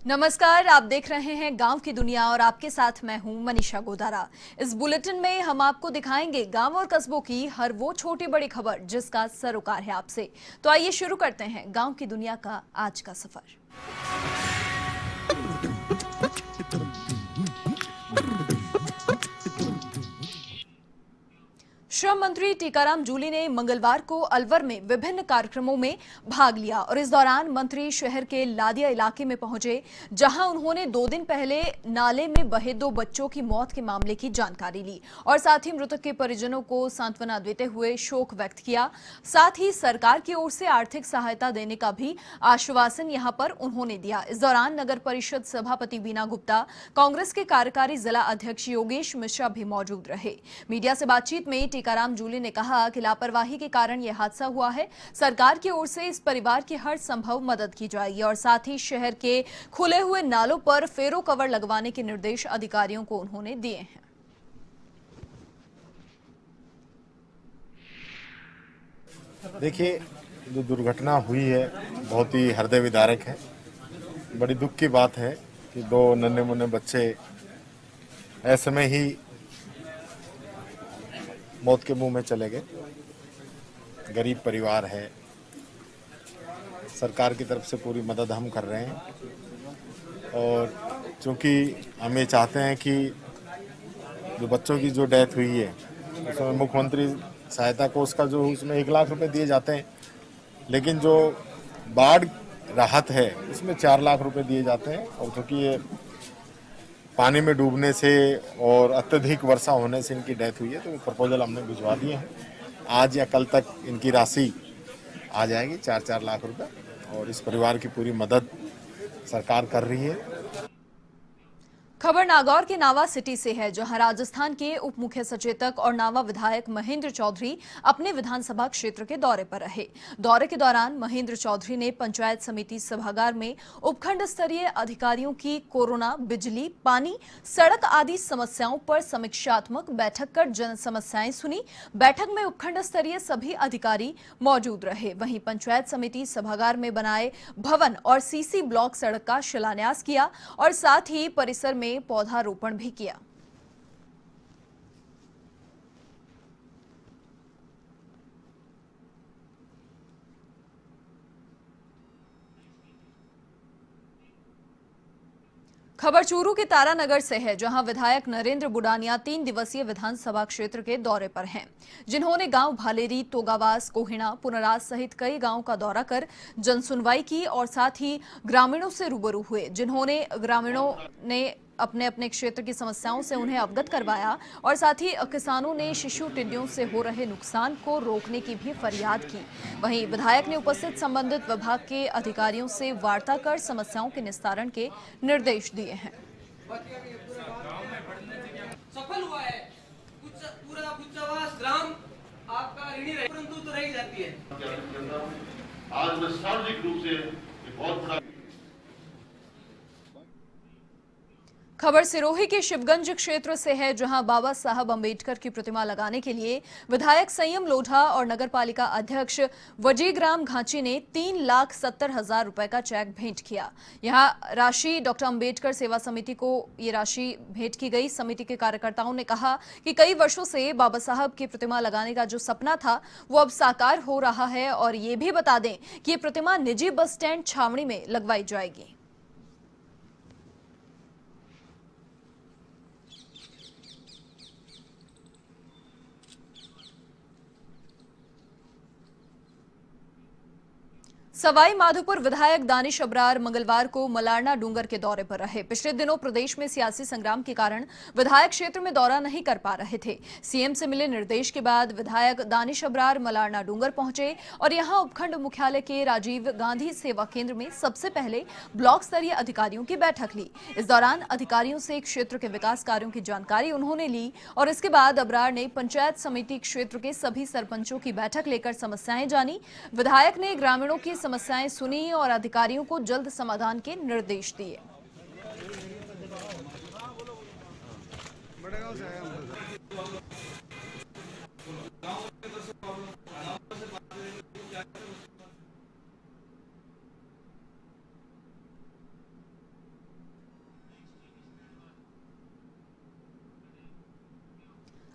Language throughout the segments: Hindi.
नमस्कार, आप देख रहे हैं गांव की दुनिया और आपके साथ मैं हूं मनीषा गोदारा। इस बुलेटिन में हम आपको दिखाएंगे गांव और कस्बों की हर वो छोटी बड़ी खबर जिसका सरोकार है आपसे। तो आइए शुरू करते हैं गांव की दुनिया का आज का सफर। श्रम मंत्री टीकाराम जूली ने मंगलवार को अलवर में विभिन्न कार्यक्रमों में भाग लिया और इस दौरान मंत्री शहर के लादिया इलाके में पहुंचे, जहां उन्होंने 2 दिन पहले नाले में बहे 2 बच्चों की मौत के मामले की जानकारी ली और साथ ही मृतक के परिजनों को सांत्वना देते हुए शोक व्यक्त किया। साथ ही सरकार की ओर से आर्थिक सहायता देने का भी आश्वासन यहां पर उन्होंने दिया। इस दौरान नगर परिषद सभापति बीना गुप्ता, कांग्रेस के कार्यकारी जिला अध्यक्ष योगेश मिश्रा भी मौजूद रहे। मीडिया से बातचीत में टीकाराम जूली ने कहा कि लापरवाही के कारण यह हादसा हुआ है। सरकार की ओर से इस परिवार की हर संभव मदद की जाएगी और साथ ही शहर के खुले हुए नालों पर फेरो कवर लगवाने के निर्देश अधिकारियों को उन्होंने दिए हैं। देखिए, जो दुर्घटना हुई है बहुत ही हृदय विदारक है। बड़ी दुख की बात है कि 2 नन्हे मुन्ने बच्चे ऐसे में ही मौत के मुंह में चले गए। गरीब परिवार है, सरकार की तरफ से पूरी मदद हम कर रहे हैं और चूंकि हम ये चाहते हैं कि जो बच्चों की जो डेथ हुई है उसमें मुख्यमंत्री सहायता कोष का जो उसमें 1 लाख रुपए दिए जाते हैं, लेकिन जो बाढ़ राहत है उसमें 4 लाख रुपए दिए जाते हैं। और चूंकि ये पानी में डूबने से और अत्यधिक वर्षा होने से इनकी डेथ हुई है, तो प्रपोजल हमने भिजवा दिए हैं। आज या कल तक इनकी राशि आ जाएगी 4-4 लाख रुपए और इस परिवार की पूरी मदद सरकार कर रही है। खबर नागौर के नावा सिटी से है, जहां राजस्थान के उप मुख्य सचेतक और नावा विधायक महेंद्र चौधरी अपने विधानसभा क्षेत्र के दौरे पर रहे। दौरे के दौरान महेंद्र चौधरी ने पंचायत समिति सभागार में उपखंड स्तरीय अधिकारियों की कोरोना, बिजली, पानी, सड़क आदि समस्याओं पर समीक्षात्मक बैठक कर जन समस्याएं सुनी। बैठक में उपखंड स्तरीय सभी अधिकारी मौजूद रहे। वहीं पंचायत समिति सभागार में बनाए भवन और सीसी ब्लॉक सड़क का शिलान्यास किया और साथ ही परिसर में पौधारोपण भी किया। खबर चूरू के तारानगर से है, जहां विधायक नरेंद्र बुडानिया 3 दिवसीय विधानसभा क्षेत्र के दौरे पर हैं, जिन्होंने गांव भालेरी, तोगावास, कोहिणा, पुनरास सहित कई गांवों का दौरा कर जनसुनवाई की और साथ ही ग्रामीणों से रूबरू हुए, जिन्होंने ग्रामीणों ने अपने अपने क्षेत्र की समस्याओं से उन्हें अवगत करवाया और साथ ही किसानों ने शिशु टिड्डियों से हो रहे नुकसान को रोकने की भी फरियाद की। वहीं विधायक ने उपस्थित संबंधित विभाग के अधिकारियों से वार्ता कर समस्याओं के निस्तारण के निर्देश दिए हैं। सफल हुआ है, पूरा कुचावास ग्राम आपका ऋणी रहे, परंतु तो रह जाती है। आज मैं सार्वजनिक रूप से बहुत बड़ा खबर सिरोही के शिवगंज क्षेत्र से है, जहां बाबा साहब अंबेडकर की प्रतिमा लगाने के लिए विधायक संयम लोढ़ा और नगरपालिका अध्यक्ष वजीग्राम घांची ने 3,70,000 रुपए का चेक भेंट किया। यहां राशि डॉक्टर अंबेडकर सेवा समिति को ये राशि भेंट की गई। समिति के कार्यकर्ताओं ने कहा कि कई वर्षों से बाबा साहब की प्रतिमा लगाने का जो सपना था वो अब साकार हो रहा है और ये भी बता दें कि ये प्रतिमा निजी बस स्टैंड छावनी में लगवाई जाएगी। सवाई माधोपुर विधायक दानिश अबरार मंगलवार को मलारना डूंगर के दौरे पर रहे। पिछले दिनों प्रदेश में सियासी संग्राम के कारण विधायक क्षेत्र में दौरा नहीं कर पा रहे थे। सीएम से मिले निर्देश के बाद विधायक दानिश अबरार मलारना डूंगर पहुंचे और यहां उपखंड मुख्यालय के राजीव गांधी सेवा केंद्र में सबसे पहले ब्लॉक स्तरीय अधिकारियों की बैठक ली। इस दौरान अधिकारियों से क्षेत्र के विकास कार्यों की जानकारी उन्होंने ली और इसके बाद अबरार ने पंचायत समिति क्षेत्र के सभी सरपंचों की बैठक लेकर समस्याएं जानी। विधायक ने ग्रामीणों की समस्याएं सुनी और अधिकारियों को जल्द समाधान के निर्देश दिए।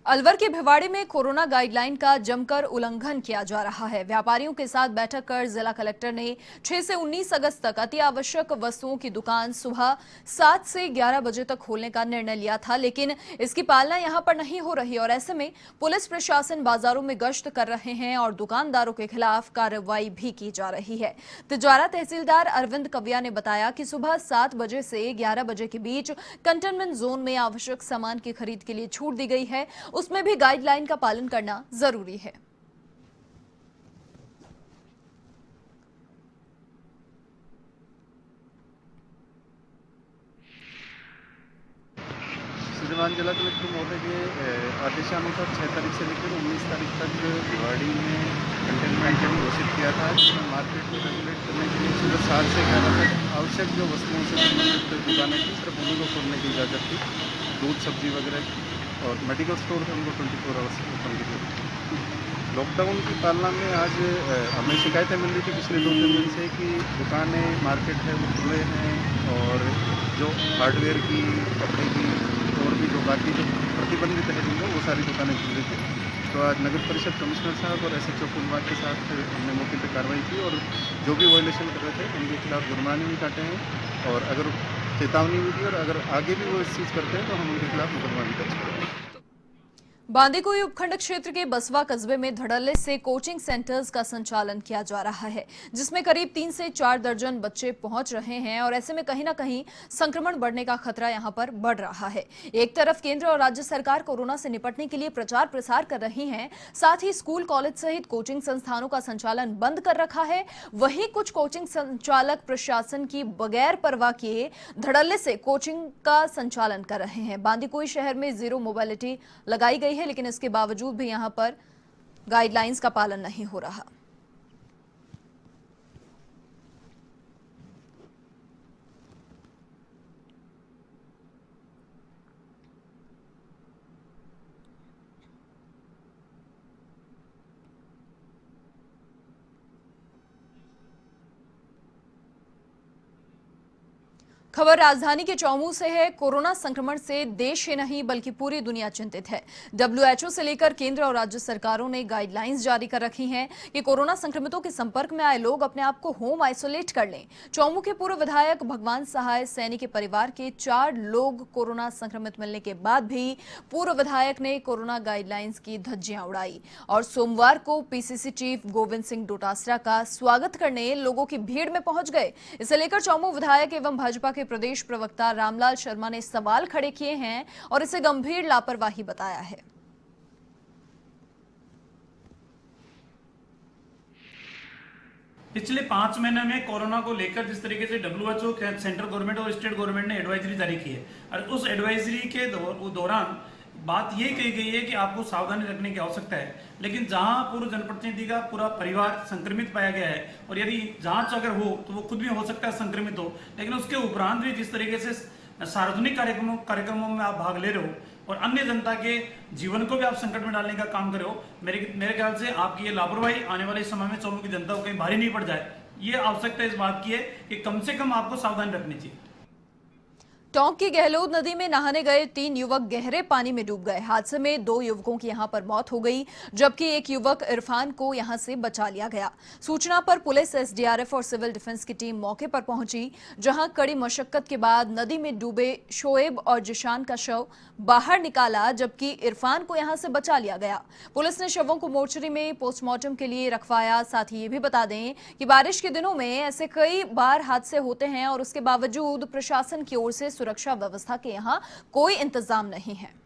अलवर के भिवाड़ी में कोरोना गाइडलाइन का जमकर उल्लंघन किया जा रहा है। व्यापारियों के साथ बैठक कर जिला कलेक्टर ने 6 से 19 अगस्त तक अति आवश्यक वस्तुओं की दुकान सुबह 7 से 11 बजे तक खोलने का निर्णय लिया था, लेकिन इसकी पालना यहां पर नहीं हो रही और ऐसे में पुलिस प्रशासन बाजारों में गश्त कर रहे हैं और दुकानदारों के खिलाफ कार्रवाई भी की जा रही है। तिजारा तहसीलदार अरविंद कविया ने बताया कि सुबह 7 बजे से 11 बजे के बीच कंटेनमेंट जोन में आवश्यक सामान की खरीद के लिए छूट दी गई है, उसमें भी गाइडलाइन का पालन करना जरूरी है। सिद्धिवान जिला कलेक्टर महोदय के आदेशानुसार 6 तारीख से लेकर 19 तारीख तक भिवाड़ी में कंटेनमेंट जोन घोषित किया था, जिसमें मार्केट को रेगुलेट करने के लिए सुबह 7 से 11 तक आवश्यक जो वस्तुओं से संबंधित दुकानें थी सिर्फ उन्हीं को खोलने की इजाज़त थी। दूध, सब्जी वगैरह और मेडिकल स्टोर थे उनको 24 आवर्स ओपन की थी। लॉकडाउन की पालना में आज हमें शिकायतें मिल रही थी पिछले 2-3 दिन से कि दुकानें, मार्केट है वो खुले हैं और जो हार्डवेयर की, कपड़े की और भी जो बाकी जो प्रतिबंधित है जिनको वो सारी दुकानें खुली थी। तो आज नगर परिषद कमिश्नर साहब और SHO फुलबाग के साथ हमने मौके पर कार्रवाई की और जो भी वायलेशन कर रहे थे उनके खिलाफ जुर्माने भी काटे हैं और अगर चेतावनी भी दी और अगर आगे भी वो इस चीज़ करते हैं तो हम उनके खिलाफ मुकदमा भी दर्ज करेंगे। बांदीकुई उपखंड क्षेत्र के बसवा कस्बे में धड़ल्ले से कोचिंग सेंटर्स का संचालन किया जा रहा है, जिसमें करीब 3 से 4 दर्जन बच्चे पहुंच रहे हैं और ऐसे में कहीं ना कहीं संक्रमण बढ़ने का खतरा यहां पर बढ़ रहा है। एक तरफ केंद्र और राज्य सरकार कोरोना से निपटने के लिए प्रचार प्रसार कर रही हैं, साथ ही स्कूल, कॉलेज सहित कोचिंग संस्थानों का संचालन बंद कर रखा है। वहीं कुछ कोचिंग संचालक प्रशासन की बगैर परवाह किए धड़ल्ले से कोचिंग का संचालन कर रहे हैं। बांदीकुई शहर में जीरो मोबिलिटी लगाई गई है, लेकिन इसके बावजूद भी यहां पर गाइडलाइंस का पालन नहीं हो रहा। खबर राजधानी के चौमू से है। कोरोना संक्रमण से देश ही नहीं बल्कि पूरी दुनिया चिंतित है। WHO से लेकर केंद्र और राज्य सरकारों ने गाइडलाइंस जारी कर रखी हैं कि कोरोना संक्रमितों के संपर्क में आए लोग अपने आप को होम आइसोलेट कर लें। चौमू के पूर्व विधायक भगवान सहाय सैनी के परिवार के 4 लोग कोरोना संक्रमित मिलने के बाद भी पूर्व विधायक ने कोरोना गाइडलाइंस की धज्जियां उड़ाई और सोमवार को PCC चीफ गोविंद सिंह डोटासरा का स्वागत करने लोगों की भीड़ में पहुंच गए। इसे लेकर चौमू विधायक एवं भाजपा के प्रदेश प्रवक्ता रामलाल शर्मा ने सवाल खड़े किए हैं और इसे गंभीर लापरवाही बताया है। पिछले 5 महीने में कोरोना को लेकर जिस तरीके से WHO, सेंट्रल गवर्नमेंट और स्टेट गवर्नमेंट ने एडवाइजरी जारी की है और उस एडवाइजरी के दौरान बात ये कही गई है कि आपको सावधानी रखने की आवश्यकता है, लेकिन जहां पूर्व जनप्रतिनिधि का पूरा परिवार संक्रमित पाया गया है और यदि जांच अगर हो तो वो खुद भी हो सकता है संक्रमित हो, लेकिन उसके उपरांत भी जिस तरीके से सार्वजनिक कार्यक्रमों में आप भाग ले रहे हो और अन्य जनता के जीवन को भी आप संकट में डालने का काम कर रहे हो, मेरे ख्याल से आपकी ये लापरवाही आने वाले समय में चौमू की जनता को कहीं भारी नहीं पड़ जाए। ये आवश्यकता इस बात की है कि कम से कम आपको सावधानी रखनी चाहिए। टोंक की गहलोद नदी में नहाने गए 3 युवक गहरे पानी में डूब गए। हादसे में 2 युवकों की यहां पर मौत हो गई, जबकि एक युवक इरफान को यहां से बचा लिया गया। सूचना पर पुलिस, SDRF और सिविल डिफेंस की टीम मौके पर पहुंची, जहां कड़ी मशक्कत के बाद नदी में डूबे शोएब और जिशान का शव बाहर निकाला, जबकि इरफान को यहां से बचा लिया गया। पुलिस ने शवों को मोर्चरी में पोस्टमार्टम के लिए रखवाया। साथ ही ये भी बता दें कि बारिश के दिनों में ऐसे कई बार हादसे होते हैं और उसके बावजूद प्रशासन की ओर से सुरक्षा व्यवस्था के यहां कोई इंतजाम नहीं है।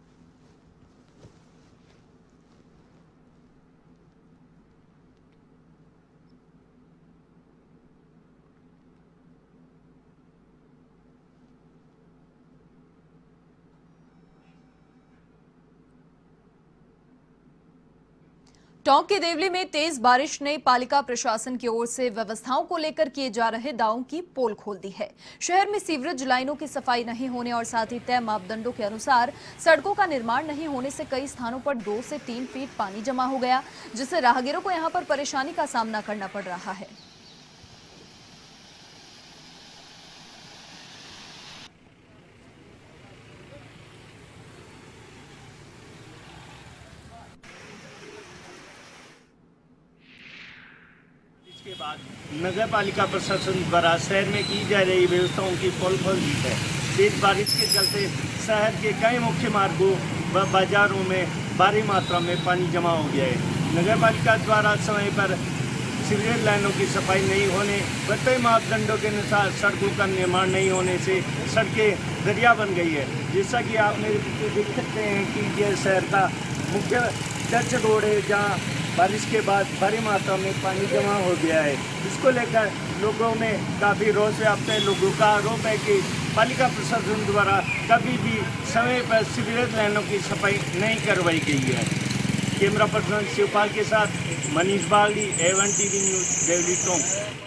टोंक के देवली में तेज बारिश ने पालिका प्रशासन की ओर से व्यवस्थाओं को लेकर किए जा रहे दावों की पोल खोल दी है। शहर में सीवरेज लाइनों की सफाई नहीं होने और साथ ही तय मापदंडों के अनुसार सड़कों का निर्माण नहीं होने से कई स्थानों पर 2 से 3 फीट पानी जमा हो गया, जिससे राहगीरों को यहां पर परेशानी का सामना करना पड़ रहा है। बाद नगर पालिका प्रशासन द्वारा शहर में की जा रही व्यवस्थाओं की पोल है। तेज बारिश के चलते शहर के कई मुख्य मार्गों व बाजारों में भारी मात्रा में पानी जमा हो गया है। नगर पालिका द्वारा समय पर सीवरेज लाइनों की सफाई नहीं होने व कई मापदंडों के अनुसार सड़कों का निर्माण नहीं होने से सड़कें दरिया बन गई है। जैसा कि आप मेरे पीछे देख सकते हैं कि यह शहर का मुख्य चर्च रोड है, जहाँ बारिश के बाद भारी मात्रा में पानी जमा हो गया है। इसको लेकर लोगों में काफ़ी रोष व्याप्त है। लोगों का आरोप है कि पालिका प्रशासन द्वारा कभी भी समय पर सीवरेज लाइनों की सफाई नहीं करवाई गई है। कैमरा पर्सन शिवपाल के साथ Manish Bagri, A1 TV news, Deoli Tonk.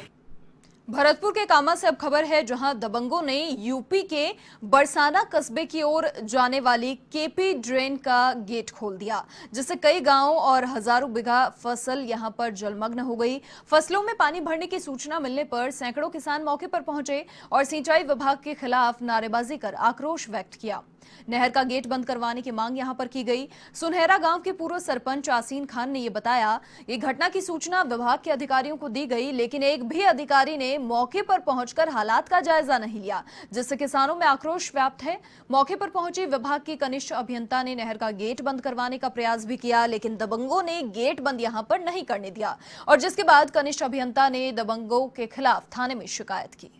Bharatpur के कामा से अब खबर है, जहां दबंगों ने यूपी के बरसाना कस्बे की ओर जाने वाली केपी ड्रेन का गेट खोल दिया, जिससे कई गांवों और हजारों बीघा फसल यहां पर जलमग्न हो गई। फसलों में पानी भरने की सूचना मिलने पर सैकड़ों किसान मौके पर पहुंचे और सिंचाई विभाग के खिलाफ नारेबाजी कर आक्रोश व्यक्त किया। नहर का गेट बंद करवाने की मांग यहां पर की गई। सुनहरा गांव के पूर्व सरपंच आसीन खान ने यह बताया, ये घटना की सूचना विभाग के अधिकारियों को दी गई, लेकिन एक भी अधिकारी ने मौके पर पहुंचकर हालात का जायजा नहीं लिया, जिससे किसानों में आक्रोश व्याप्त है। मौके पर पहुंची विभाग की कनिष्ठ अभियंता ने नहर का गेट बंद करवाने का प्रयास भी किया, लेकिन दबंगों ने गेट बंद यहां पर नहीं करने दिया और जिसके बाद कनिष्ठ अभियंता ने दबंगों के खिलाफ थाने में शिकायत की।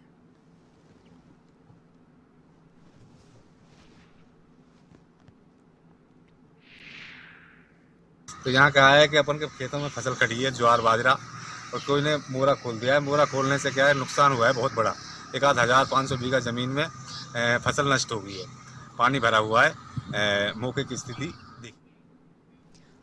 तो यहाँ क्या है कि अपन के खेतों में फसल कटी है, ज्वार बाजरा, और कोई ने मोरा खोल दिया है। मोरा खोलने से क्या है, नुकसान हुआ है बहुत बड़ा। 1500 बीघा ज़मीन में फसल नष्ट हो गई है, पानी भरा हुआ है। मौके की स्थिति देखिए।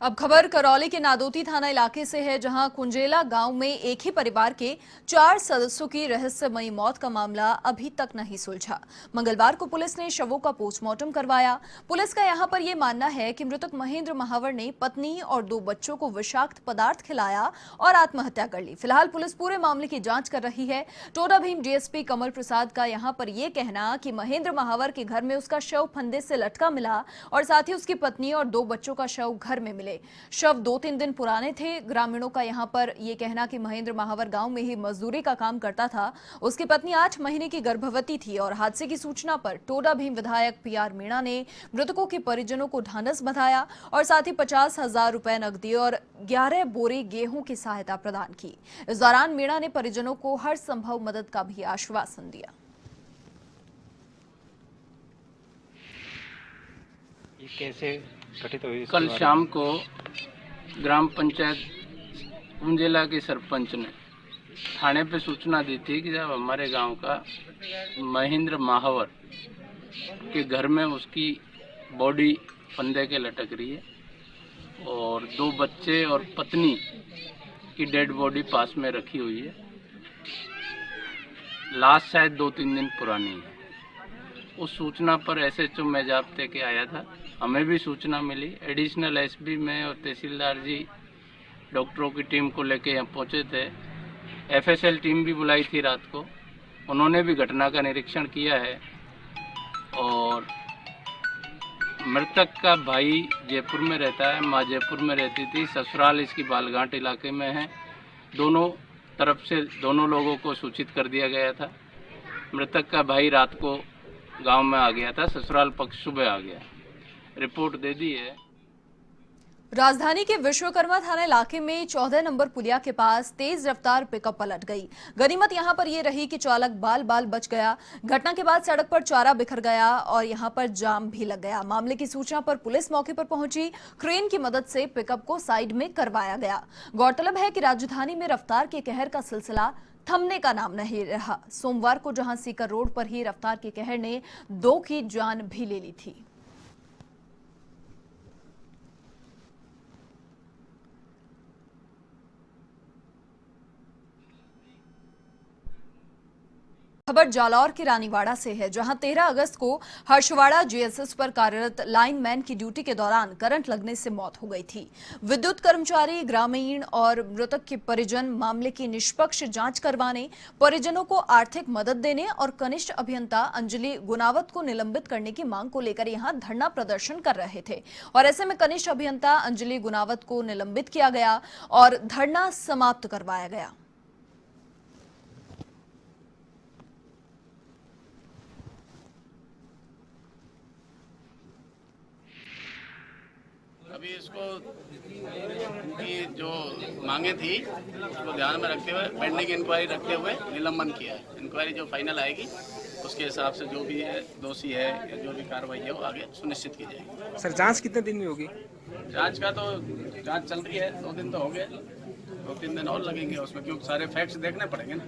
अब खबर करौली के नादोती थाना इलाके से है, जहां कुंजेला गांव में एक ही परिवार के 4 सदस्यों की रहस्यमयी मौत का मामला अभी तक नहीं सुलझा। मंगलवार को पुलिस ने शवों का पोस्टमार्टम करवाया। पुलिस का यहां पर यह मानना है कि मृतक महेंद्र महावर ने पत्नी और 2 बच्चों को विषाक्त पदार्थ खिलाया और आत्महत्या कर ली। फिलहाल पुलिस पूरे मामले की जांच कर रही है। टोडा भीम डीएसपी कमल प्रसाद का यहां पर यह कहना कि महेंद्र महावर के घर में उसका शव फंदे से लटका मिला और साथ ही उसकी पत्नी और 2 बच्चों का शव घर में मिले। शव 2-3 दिन पुराने थे। ग्रामीणों का यहां पर यह कहना कि महेंद्र महावर गांव में ही मजदूरी का काम करता था। उसकी पत्नी 8 महीने की गर्भवती थी और हादसे की सूचना पर टोडा भीम विधायक PR मीणा ने मृतकों के परिजनों को ढांढस बंधाया और साथ ही 50,000 रुपए नकदी और 11 बोरे गेहूं की सहायता प्रदान की। इस दौरान मीणा ने परिजनों को हर संभव मदद का भी आश्वासन दिया। ये कैसे घटित हुई? कल शाम को ग्राम पंचायत कुंजेला के सरपंच ने थाने पे सूचना दी थी कि जब हमारे गांव का महेंद्र महावर के घर में उसकी बॉडी फंदे के लटक रही है और 2 बच्चे और पत्नी की डेड बॉडी पास में रखी हुई है। लाश शायद 2-3 दिन पुरानी है। उस सूचना पर SHO मेजाब्ते के आया था। हमें भी सूचना मिली। एडिशनल SP में और तहसीलदार जी डॉक्टरों की टीम को लेके यहाँ पहुँचे थे। FSL टीम भी बुलाई थी रात को। उन्होंने भी घटना का निरीक्षण किया है और मृतक का भाई जयपुर में रहता है, माँ जयपुर में रहती थी, ससुराल इसकी बालघाट इलाके में है। दोनों तरफ से दोनों लोगों को सूचित कर दिया गया था। मृतक का भाई रात को गांव में आ गया था, ससुराल पक्ष सुबह आ गया। रिपोर्ट दे दी है। राजधानी के विश्वकर्मा थाना इलाके में 14 नंबर पुलिया के पास तेज रफ्तार पिकअप पलट गई। गनीमत यहां पर यह रही कि चालक बाल बच गया। घटना के बाद सड़क पर चारा बिखर गया और यहां पर जाम भी लग गया। मामले की सूचना पर पुलिस मौके पर पहुंची। क्रेन की मदद से पिकअप को साइड में करवाया गया। गौरतलब है कि राजधानी में रफ्तार के कहर का सिलसिला थमने का नाम नहीं रहा। सोमवार को जहां सीकर रोड पर ही रफ्तार के कहर ने 2 की जान भी ले ली थी। खबर जालौर के रानीवाड़ा से है, जहां 13 अगस्त को हर्षवाड़ा GSS पर कार्यरत लाइनमैन की ड्यूटी के दौरान करंट लगने से मौत हो गई थी। विद्युत कर्मचारी, ग्रामीण और मृतक के परिजन मामले की निष्पक्ष जांच करवाने, परिजनों को आर्थिक मदद देने और कनिष्ठ अभियंता अंजलि गुनावत को निलंबित करने की मांग को लेकर यहां धरना प्रदर्शन कर रहे थे और ऐसे में कनिष्ठ अभियंता अंजलि गुनावत को निलंबित किया गया और धरना समाप्त करवाया गया। अभी इसको इनकी जो मांगे थी उसको ध्यान में रखते हुए पेंडिंग इंक्वायरी रखते हुए निलंबन किया है। इंक्वायरी जो फाइनल आएगी उसके हिसाब से जो भी है दोषी है या जो भी कार्रवाई है वो आगे सुनिश्चित की जाएगी। सर जांच कितने दिन में होगी? जांच का तो जांच चल रही है, 2 दिन तो हो गए, 2-3 दिन और लगेंगे उसमें, क्योंकि सारे फैक्ट्स देखने पड़ेंगे ना।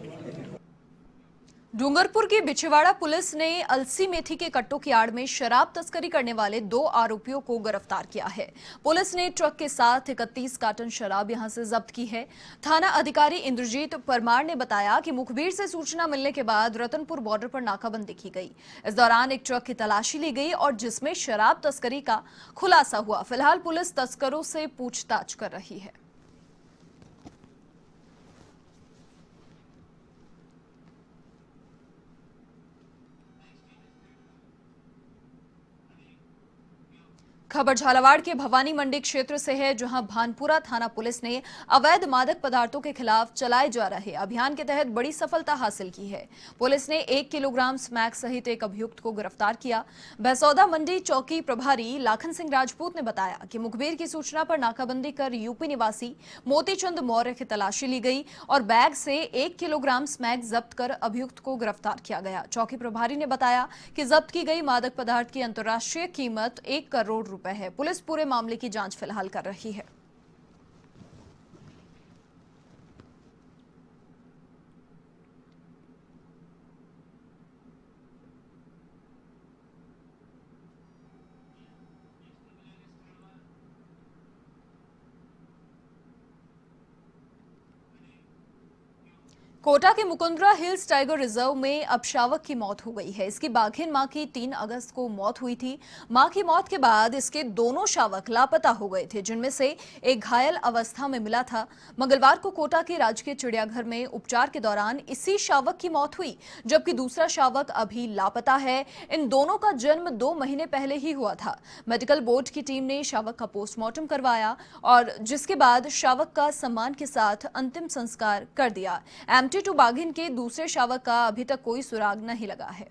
डूंगरपुर की बिछवाड़ा पुलिस ने अलसी मेथी के कट्टों की आड़ में शराब तस्करी करने वाले 2 आरोपियों को गिरफ्तार किया है। पुलिस ने ट्रक के साथ 31 कार्टन शराब यहां से जब्त की है। थाना अधिकारी इंद्रजीत परमार ने बताया कि मुखबिर से सूचना मिलने के बाद रतनपुर बॉर्डर पर नाकाबंदी की गई। इस दौरान एक ट्रक की तलाशी ली गई और जिसमें शराब तस्करी का खुलासा हुआ। फिलहाल पुलिस तस्करों से पूछताछ कर रही है। खबर झालावाड़ के भवानी मंडी क्षेत्र से है, जहां भानपुरा थाना पुलिस ने अवैध मादक पदार्थों के खिलाफ चलाए जा रहे अभियान के तहत बड़ी सफलता हासिल की है। पुलिस ने 1 किलोग्राम स्मैक सहित एक अभियुक्त को गिरफ्तार किया। बहसौदा मंडी चौकी प्रभारी लाखन सिंह राजपूत ने बताया कि मुखबिर की सूचना पर नाकाबंदी कर यूपी निवासी मोतीचंद मौर्य की तलाशी ली गई और बैग से 1 किलोग्राम स्मैक जब्त कर अभियुक्त को गिरफ्तार किया गया। चौकी प्रभारी ने बताया कि जब्त की गई मादक पदार्थ की अंतर्राष्ट्रीय कीमत 1 करोड़ रुपए है। पुलिस पूरे मामले की जांच फिलहाल कर रही है। कोटा के मुकुंदरा हिल्स टाइगर रिजर्व में अब शावक की मौत हो गई है। इसकी बाघिन मां की 3 अगस्त को मौत हुई थी। मां की मौत के बाद इसके दोनों शावक लापता हो गए थे, जिनमें से एक घायल अवस्था में मिला था। मंगलवार को कोटा के राजकीय चिड़ियाघर में उपचार के दौरान इसी शावक की मौत हुई, जबकि दूसरा शावक अभी लापता है। इन दोनों का जन्म 2 महीने पहले ही हुआ था। मेडिकल बोर्ड की टीम ने शावक का पोस्टमार्टम करवाया और जिसके बाद शावक का सम्मान के साथ अंतिम संस्कार कर दिया। MT2 बाघिन के दूसरे शावक का अभी तक कोई सुराग नहीं लगा है।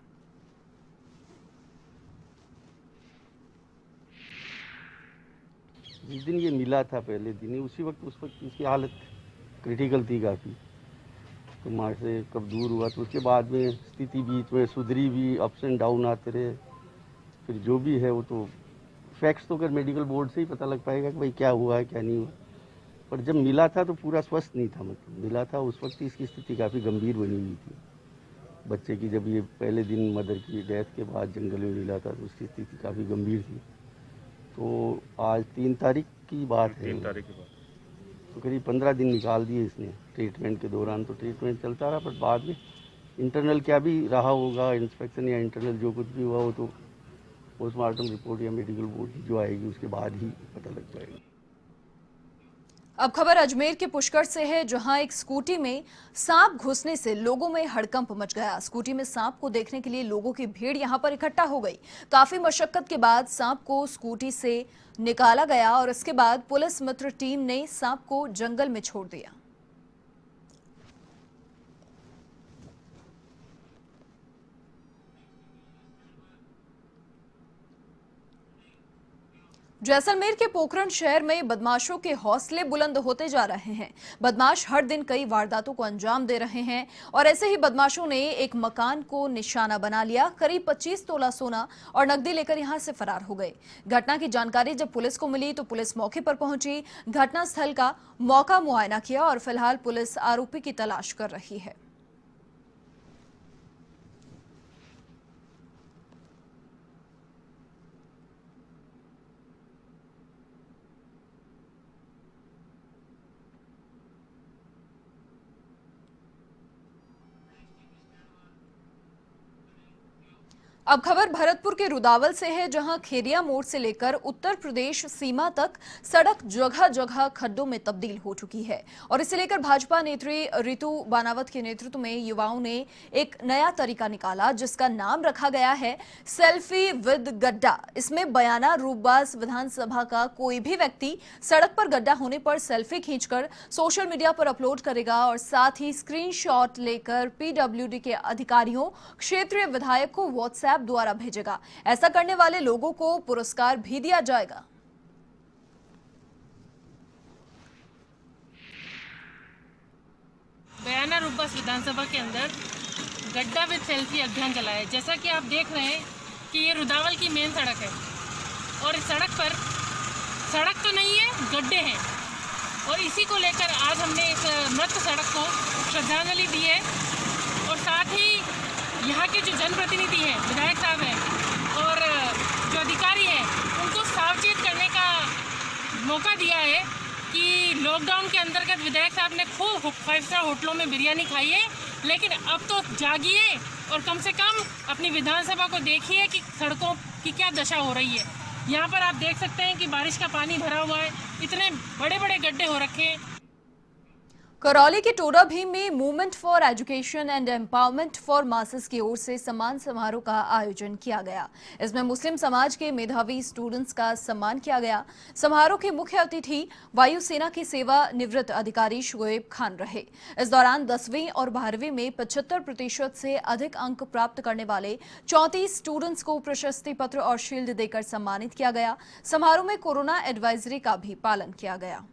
जिस दिन ये मिला था पहले दिन ही, उस वक्त इसकी हालत क्रिटिकल थी काफ़ी। तो माँ से कब दूर हुआ तो उसके बाद में स्थिति बीच में सुधरी भी, अप्स एंड डाउन आते रहे। फिर जो भी है वो तो फैक्ट्स तो अगर मेडिकल बोर्ड से ही पता लग पाएगा कि भाई क्या हुआ है क्या नहीं हुआ। पर जब मिला था तो पूरा स्वस्थ नहीं था, मतलब मिला था उस वक्त इसकी स्थिति काफ़ी गंभीर बनी हुई थी। बच्चे की जब ये पहले दिन मदर की डेथ के बाद जंगल में मिला था तो उसकी स्थिति काफ़ी गंभीर थी। तो आज 3 तारीख की बात है, 3 तारीख की बात, तो करीब 15 दिन निकाल दिए इसने ट्रीटमेंट के दौरान। तो ट्रीटमेंट चलता रहा, पर बाद में इंटरनल क्या भी रहा होगा, इंस्पेक्शन या इंटरनल जो कुछ भी हुआ वो तो पोस्टमार्टम रिपोर्ट या मेडिकल बोर्ड की जो आएगी उसके बाद ही पता लग पाएगा। अब खबर अजमेर के पुष्कर से है, जहां एक स्कूटी में सांप घुसने से लोगों में हड़कंप मच गया। स्कूटी में सांप को देखने के लिए लोगों की भीड़ यहां पर इकट्ठा हो गई। काफी मशक्कत के बाद सांप को स्कूटी से निकाला गया और इसके बाद पुलिस मित्र टीम ने सांप को जंगल में छोड़ दिया। जैसलमेर के पोखरण शहर में बदमाशों के हौसले बुलंद होते जा रहे हैं। बदमाश हर दिन कई वारदातों को अंजाम दे रहे हैं और ऐसे ही बदमाशों ने एक मकान को निशाना बना लिया। करीब 25 तोला सोना और नकदी लेकर यहां से फरार हो गए। घटना की जानकारी जब पुलिस को मिली तो पुलिस मौके पर पहुंची, घटनास्थल का मौका मुआयना किया और फिलहाल पुलिस आरोपी की तलाश कर रही है। अब खबर भरतपुर के रुदावल से है, जहां खेरिया मोड़ से लेकर उत्तर प्रदेश सीमा तक सड़क जगह जगह खड्डों में तब्दील हो चुकी है और इसे लेकर भाजपा नेत्री रितु बानावत के नेतृत्व में युवाओं ने एक नया तरीका निकाला, जिसका नाम रखा गया है सेल्फी विद गड्ढा। इसमें बयाना रूपबाज विधानसभा का कोई भी व्यक्ति सड़क पर गड्ढा होने पर सेल्फी खींचकर सोशल मीडिया पर अपलोड करेगा और साथ ही स्क्रीनशॉट लेकर PWD के अधिकारियों, क्षेत्रीय विधायक को व्हाट्सएप द्वारा भेजेगा। ऐसा करने वाले लोगों को पुरस्कार भी दिया जाएगा। बयाना रूपस विधानसभा के अंदर गड्ढा विद सेल्फी अभियान चलाया है। जैसा कि आप देख रहे हैं कि ये रुदावल की मेन सड़क है और इस सड़क पर सड़क तो नहीं है, गड्ढे हैं, और इसी को लेकर आज हमने इस मृत सड़क को श्रद्धांजलि दी है। और साथ ही यहाँ के जो जनप्रतिनिधि हैं, विधायक साहब हैं और जो अधिकारी हैं, उनको सावचेत करने का मौका दिया है कि लॉकडाउन के अंतर्गत विधायक साहब ने खूब 5 स्टार होटलों में बिरयानी खाई है, लेकिन अब तो जागिए और कम से कम अपनी विधानसभा को देखिए कि सड़कों की क्या दशा हो रही है। यहाँ पर आप देख सकते हैं कि बारिश का पानी भरा हुआ है, इतने बड़े बड़े गड्ढे हो रखे हैं। करौली के टोडा भीम में movement for education and empowerment for masses की ओर से सम्मान समारोह का आयोजन किया गया। इसमें मुस्लिम समाज के मेधावी स्टूडेंट्स का सम्मान किया गया। समारोह के मुख्य अतिथि वायुसेना के सेवा निवृत्त अधिकारी शुएब खान रहे। इस दौरान 10वीं और 12वीं में 75% से अधिक अंक प्राप्त करने वाले 34 स्टूडेंट्स को प्रशस्ति पत्र और शील्ड देकर सम्मानित किया गया। समारोह में कोरोना एडवाइजरी का भी पालन किया गया।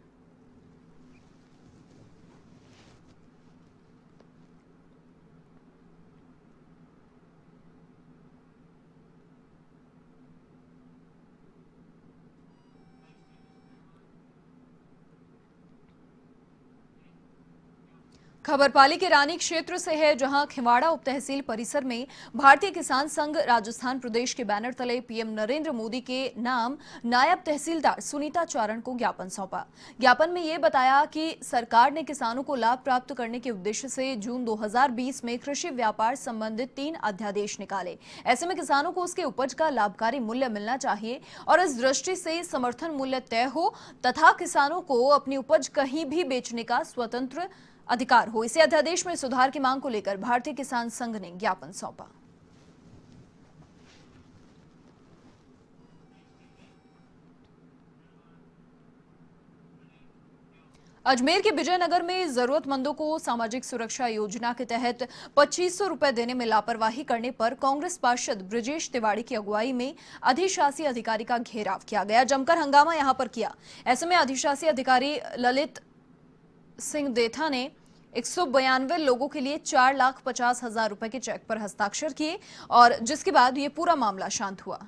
खबर पाली के रानी क्षेत्र से है, जहां खिवाड़ा उप तहसील परिसर में भारतीय किसान संघ राजस्थान प्रदेश के बैनर तले पीएम नरेंद्र मोदी के नाम नायब तहसीलदार सुनीता चारण को ज्ञापन सौंपा। ज्ञापन में ये बताया कि सरकार ने किसानों को लाभ प्राप्त करने के उद्देश्य से जून 2020 में कृषि व्यापार संबंधित 3 अध्यादेश निकाले। ऐसे में किसानों को उसके उपज का लाभकारी मूल्य मिलना चाहिए और इस दृष्टि से समर्थन मूल्य तय हो तथा किसानों को अपनी उपज कहीं भी बेचने का स्वतंत्र अधिकार हो। इसी अध्यादेश में सुधार की मांग को लेकर भारतीय किसान संघ ने ज्ञापन सौंपा। अजमेर के विजयनगर में जरूरतमंदों को सामाजिक सुरक्षा योजना के तहत 2500 रुपए देने में लापरवाही करने पर कांग्रेस पार्षद ब्रजेश तिवाड़ी की अगुवाई में अधिशासी अधिकारी का घेराव किया गया। जमकर हंगामा यहां पर किया। ऐसे में अधिशासी अधिकारी ललित सिंह देथा ने 192 लोगों के लिए 4,50,000 रुपए के चेक पर हस्ताक्षर किए और जिसके बाद ये पूरा मामला शांत हुआ।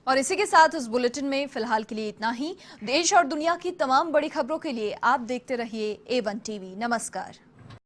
और इसी के साथ इस बुलेटिन में फिलहाल के लिए इतना ही। देश और दुनिया की तमाम बड़ी खबरों के लिए आप देखते रहिए A1 टीवी। नमस्कार।